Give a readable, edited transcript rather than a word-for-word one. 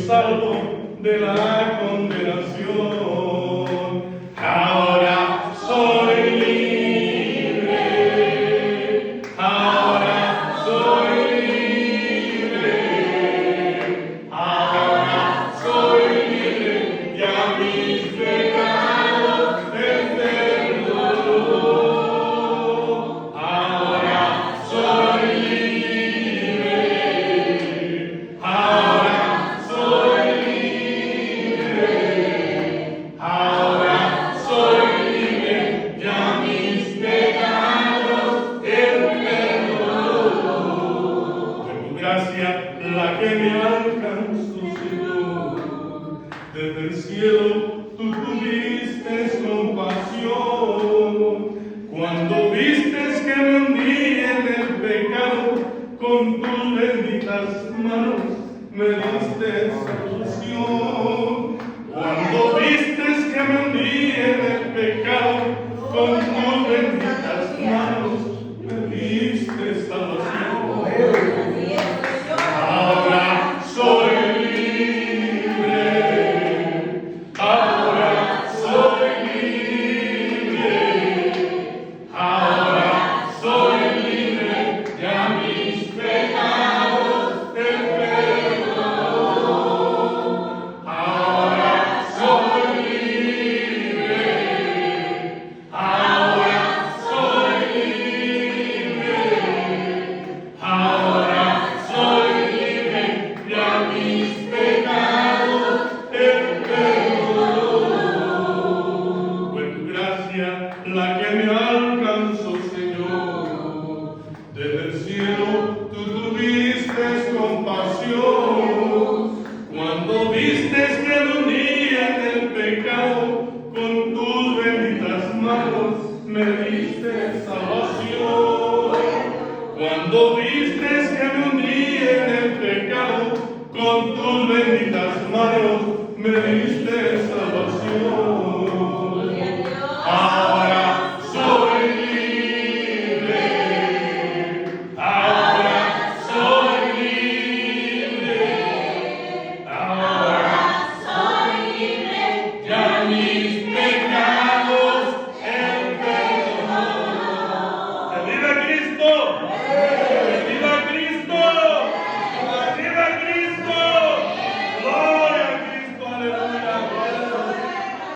salvo de la condenación. Ahora soy libre, ahora soy libre, ahora soy libre, ya mis pecados te perdono. Ahora soy libre, ahora soy libre, ahora soy libre, ya mis pecados te perdono. Fue tu gracia la que me alcanzó, Señor. Desde el cielo tú tuviste compasión. Cuando vistes que me hundí en el pecado, con tus benditas manos me diste solución. Cuando vistes que me hundí en el pecado, con tus benditas manos me diste salvación. Ahora soy libre, ahora soy libre, ahora soy libre, ya mis pecados te perdono. Ahora soy libre, ahora soy libre, ahora soy libre, ya mis pecados te perdono. Fue tu gracia la que me alcanzó, Señor. Desde el cielo tú tuviste compasión. Cuando vistes que me hundía en el pecado, con tus benditas manos me diste salvación. Cuando vistes que me hundía en el pecado, con tus benditas manos me diste salvación.